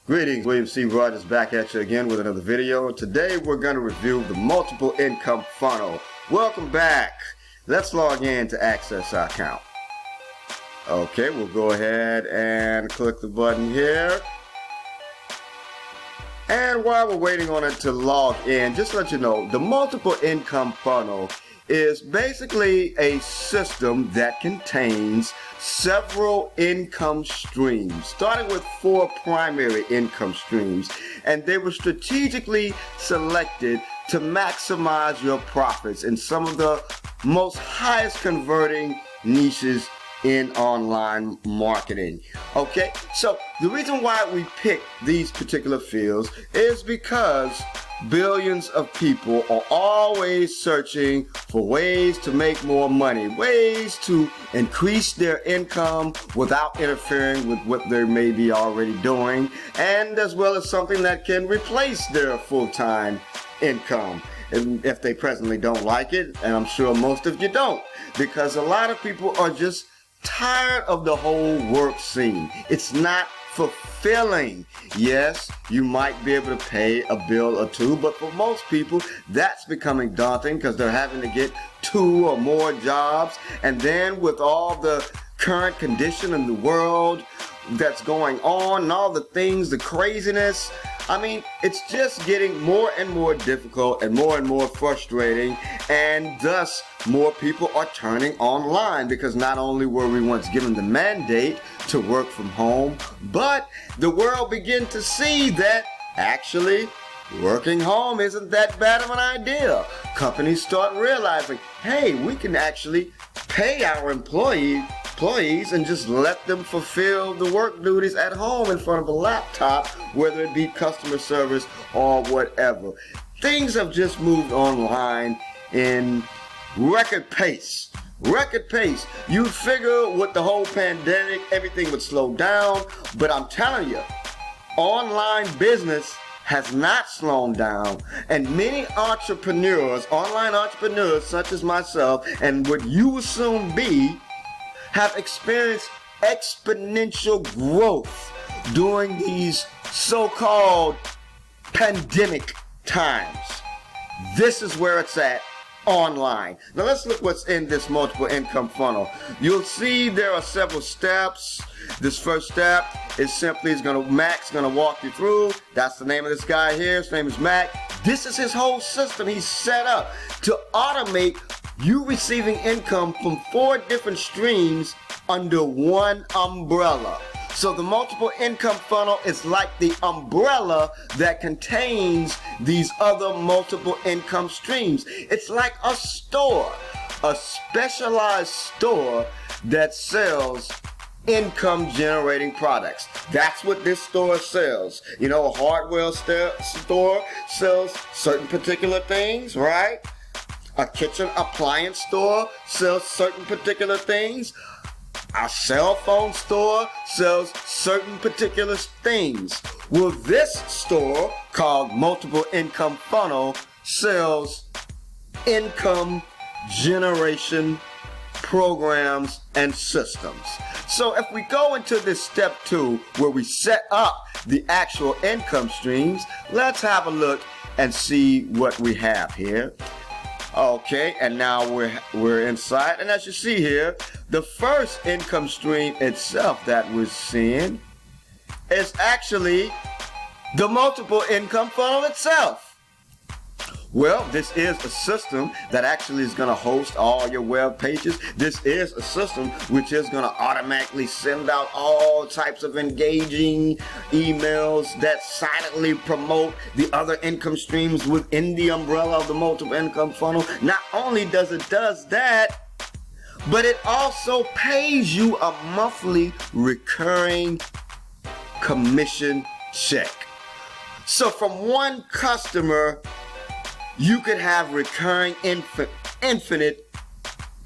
Greetings, William C. Rodgers back at you again with another video. Today we're going to review the multiple income funnel. Welcome back. Let's log in to access our account. Okay, we'll go ahead and click the button here. And while we're waiting on it to log in, just to let you know, the multiple income funnel is basically a system that contains several income streams, starting with 4 primary income streams, and they were strategically selected to maximize your profits in some of the most highest converting niches in online marketing. Okay, so the reason why we pick these particular fields is because billions of people are always searching for ways to make more money, ways to increase their income without interfering with what they may be already doing, and as well as something that can replace their full-time income. And if they presently don't like it, and I'm sure most of you don't, because a lot of people are just tired of the whole work scene. It's not fulfilling. Yes, you might be able to pay a bill or two, but for most people, that's becoming daunting because they're having to get 2 or more jobs. And then with all the current condition in the world that's going on and all the things, the craziness, I mean, it's just getting more and more difficult and more frustrating, and thus more people are turning online because not only were we once given the mandate to work from home, but the world began to see that actually working home isn't that bad of an idea. Companies start realizing, hey, we can actually pay our employees and just let them fulfill the work duties at home in front of a laptop, whether it be customer service or whatever. Things have just moved online in record pace. You'd figure with the whole pandemic, everything would slow down, but I'm telling you, online business has not slowed down, and many entrepreneurs, online entrepreneurs such as myself, and what you will soon be, have experienced exponential growth during these so-called pandemic times. This is where it's at online. Now let's look what's in this multiple income funnel. You'll see there are several steps. This first step is simply Mack's gonna walk you through. That's the name of this guy here. His name is Mack. This is his whole system he's set up to automate you receiving income from 4 different streams under one umbrella. So the multiple income funnel is like the umbrella that contains these other multiple income streams. It's like a store, a specialized store that sells income generating products. That's what this store sells. You know, a hardware store sells certain particular things, right? A kitchen appliance store sells certain particular things. A cell phone store sells certain particular things. Well, this store called Multiple Income Funnel sells income generation programs and systems. So if we go into this step 2 where we set up the actual income streams, let's have a look and see what we have here. Okay, and now we're inside, and as you see here, the first income stream itself that we're seeing is actually the multiple income funnel itself. Well, this is a system that actually is going to host all your web pages. This is a system which is going to automatically send out all types of engaging emails that silently promote the other income streams within the umbrella of the multiple income funnel. Not only does it that, but it also pays you a monthly recurring commission check. So from one customer, you could have recurring infinite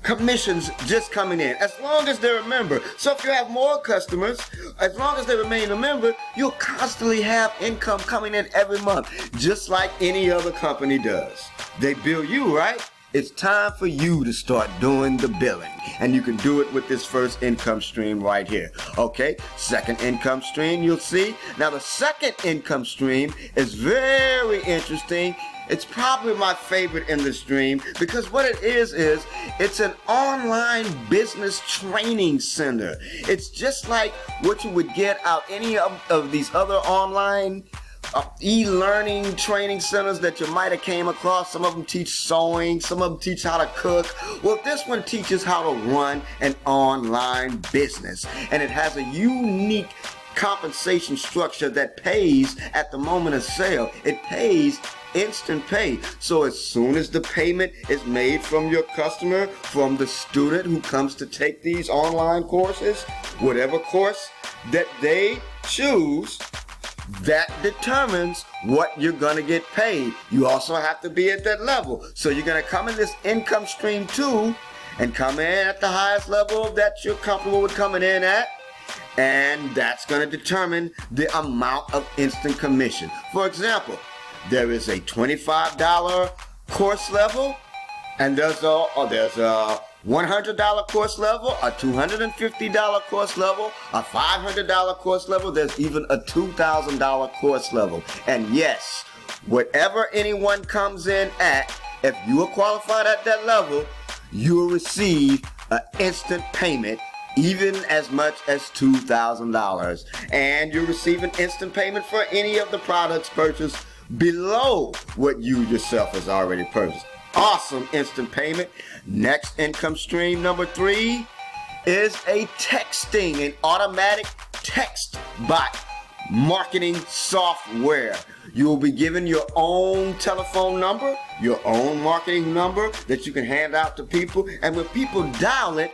commissions just coming in, as long as they're a member. So if you have more customers, as long as they remain a member, you'll constantly have income coming in every month, just like any other company does. They bill you, right? it's time for you to start doing the billing. And you can do it with this first income stream right here. Okay, second income stream, you'll see. Now the second income stream is very interesting. It's probably my favorite in the stream because what it is it's an online business training center. It's just like what you would get out any of these other online e-learning training centers that you might have came across. Some of them teach sewing, some of them teach how to cook. Well, this one teaches how to run an online business, and it has a unique compensation structure that pays at the moment of sale. It pays instant pay. So as soon as the payment is made from your customer, from the student who comes to take these online courses, whatever course that they choose, that determines what you're going to get paid. You also have to be at that level. So you're going to come in this income stream too, and come in at the highest level that you're comfortable with coming in at. And that's going to determine the amount of instant commission. For example, there is a $25 course level, and there's a $100 course level, a $250 course level, a $500 course level. There's even a $2,000 course level. And yes, whatever anyone comes in at, if you are qualified at that level, you'll receive an instant payment, even as much as $2,000. And you'll receive an instant payment for any of the products purchased below what you yourself has already purchased. Awesome instant payment. Next income stream, number 3, is a texting, an automatic text bot marketing software. You will be given your own telephone number, your own marketing number that you can hand out to people, and when people dial it,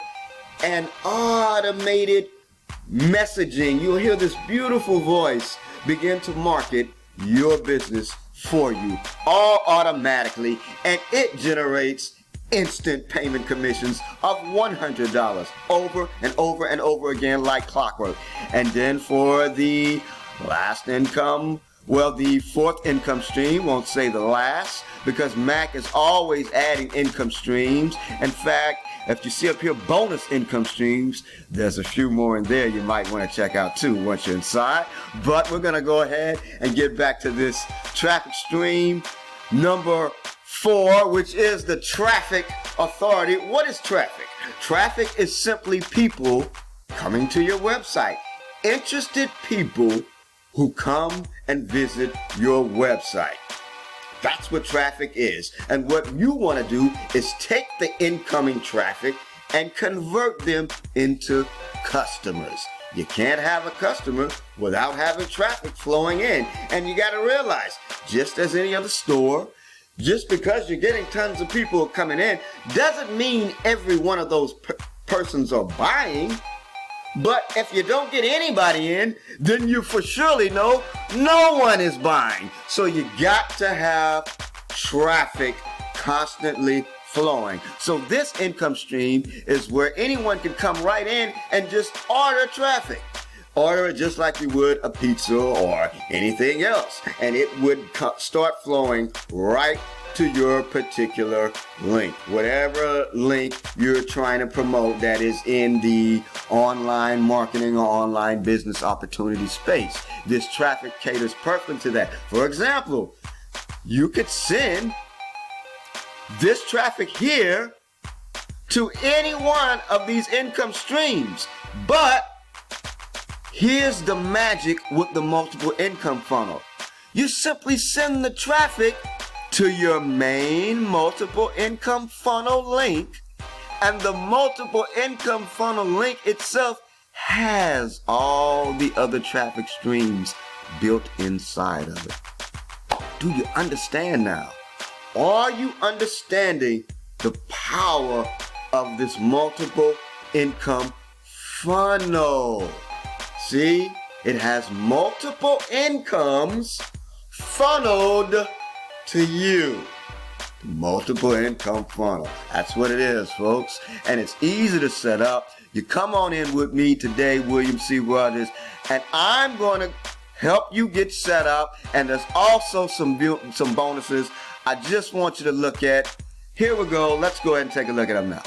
an automated messaging, you'll hear this beautiful voice begin to market your business for you, all automatically, and it generates instant payment commissions of $100 over and over and over again like clockwork. And then for the last income, well, the fourth income stream, won't say the last, because Mack is always adding income streams. In fact, if you see up here bonus income streams, there's a few more in there you might want to check out too once you're inside. But we're going to go ahead and get back to this traffic stream number 4, which is the traffic authority. What is traffic? Traffic is simply people coming to your website. Interested people who come and visit your website. That's what traffic is. And what you want to do is take the incoming traffic and convert them into customers. You can't have a customer without having traffic flowing in. And you got to realize, just as any other store, just because you're getting tons of people coming in doesn't mean every one of those persons are buying. But if you don't get anybody in, then you for surely know no one is buying. So you got to have traffic constantly flowing. So this income stream is where anyone can come right in and just order traffic. Order it just like you would a pizza or anything else. And it would start flowing right to your particular link. Whatever link you're trying to promote that is in the online marketing or online business opportunity space. This traffic caters perfect to that. For example, you could send this traffic here to any one of these income streams. But here's the magic with the multiple income funnel. You simply send the traffic to your main multiple income funnel link, and the multiple income funnel link itself has all the other traffic streams built inside of it. Do you understand now? Are you understanding the power of this multiple income funnel? See, it has multiple incomes funneled to you. Multiple income funnel. That's what it is, folks. And it's easy to set up. You come on in with me today, William C. Rodgers, and I'm going to help you get set up. And there's also some bonuses I just want you to look at Here we go. Let's go ahead and take a look at them now.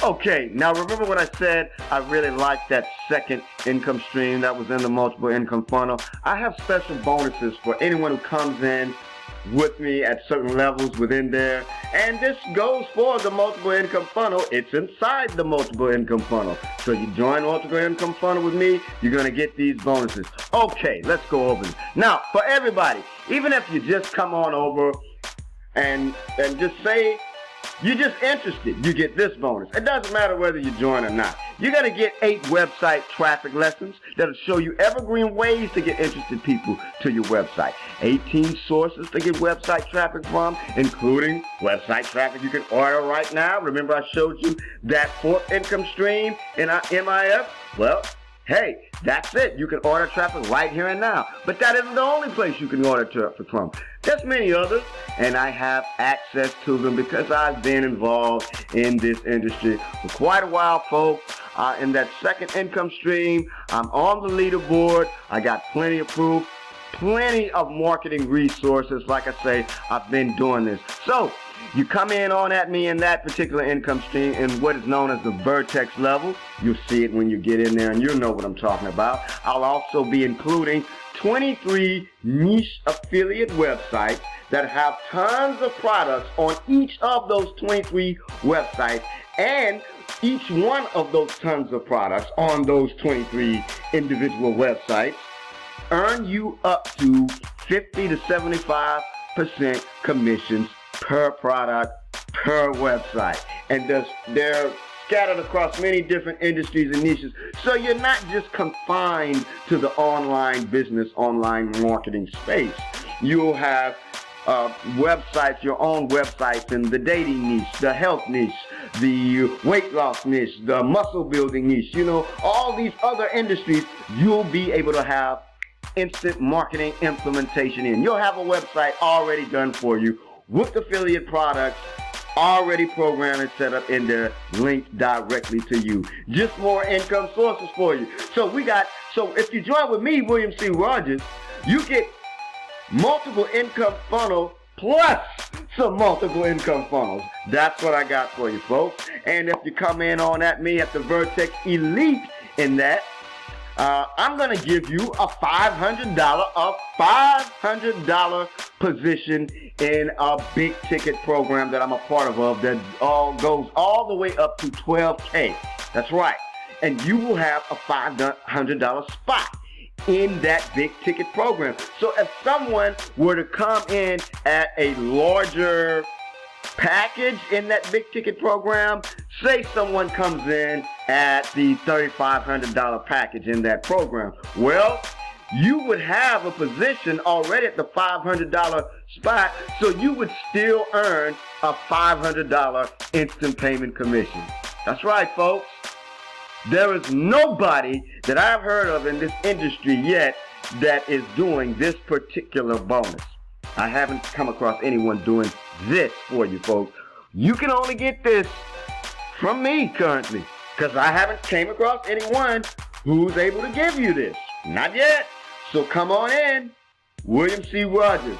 Okay, now remember what I said? I really like that second income stream that was in the multiple income funnel. I have special bonuses for anyone who comes in with me at certain levels within there. And this goes for the multiple income funnel. It's inside the multiple income funnel. So you join multiple income funnel with me, you're going to get these bonuses. Okay, let's go over this. Now, for everybody, even if you just come on over and just say you're just interested, you get this bonus. It doesn't matter whether you join or not. You're going to get 8 website traffic lessons that'll show you evergreen ways to get interested people to your website. 18 sources to get website traffic from, including website traffic you can order right now. Remember I showed you that 4th income stream in our MIF? Well, hey, that's it. You can order traffic right here and now. But that isn't the only place you can order traffic from. There's many others, and I have access to them because I've been involved in this industry for quite a while, folks. In that second income stream, I'm on the leaderboard. I got plenty of proof, plenty of marketing resources. Like I say, I've been doing this. So, you come in on at me in that particular income stream in what is known as the Vertex level. You'll see it when you get in there and you'll know what I'm talking about. I'll also be including 23 niche affiliate websites that have tons of products on each of those 23 websites, and each one of those tons of products on those 23 individual websites earn you up to 50 to 75% commissions per product, per website. And they're scattered across many different industries and niches. So you're not just confined to the online business, online marketing space. You'll have websites, your own websites in the dating niche, the health niche, the weight loss niche, the muscle building niche, all these other industries you'll be able to have instant marketing implementation in. You'll have a website already done for you with affiliate products already programmed and set up in there, linked directly to you. Just more income sources for you. So if you join with me, William C. Rodgers, you get multiple income funnel plus some multiple income funnels. That's what I got for you, folks. And if you come in on at me at the Vertex Elite in that, I'm going to give you a $500 position in a big ticket program that I'm a part of that goes all the way up to $12K. That's right. And you will have a $500 spot in that big ticket program. So if someone were to come in at a larger package in that big ticket program, say someone comes in at the $3,500 package in that program, well, you would have a position already at the $500 spot, so you would still earn a $500 instant payment commission. That's right, folks. There is nobody that I've heard of in this industry yet that is doing this particular bonus. I haven't come across anyone doing this for you, folks. You can only get this from me currently, because I haven't came across anyone who's able to give you this. Not yet. So come on in, William C. Rodgers.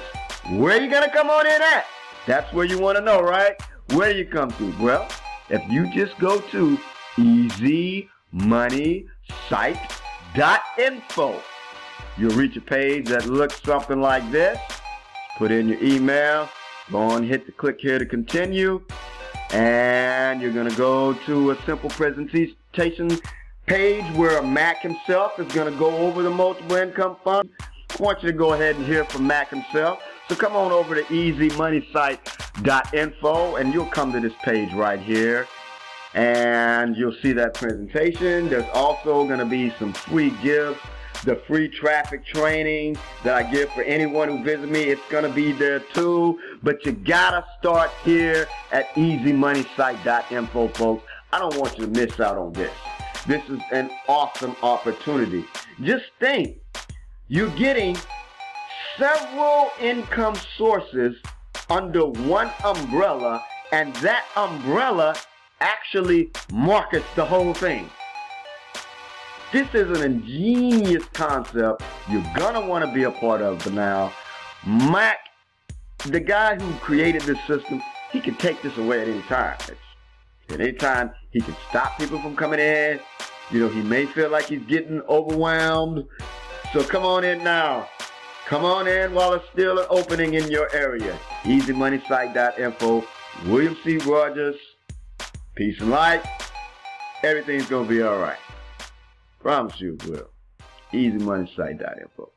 Where you gonna come on in at? That's where you want to know, right? Where you come to? Well, if you just go to easymoneysite.info, you'll reach a page that looks something like this. Put in your email, go on, hit the click here to continue, and you're going to go to a simple presentation page where Mack himself is going to go over the multiple income fund. I want you to go ahead and hear from Mack himself. So come on over to easymoneysite.info and you'll come to this page right here. And you'll see that presentation. There's also going to be some free gifts. The free traffic training that I give for anyone who visits me, it's going to be there too. But you got to start here at easymoneysite.info, folks. I don't want you to miss out on this. This is an awesome opportunity. Just think, you're getting several income sources under one umbrella, and that umbrella actually markets the whole thing. This is an ingenious concept you're going to want to be a part of for now. Mack, the guy who created this system, he can take this away at any time. At any time, he can stop people from coming in. You know, he may feel like he's getting overwhelmed. So come on in now. Come on in while it's still an opening in your area. EasyMoneySite.info. William C. Rodgers. Peace and light. Everything's going to be all right. Promise you it will. EasyMoneySite.info.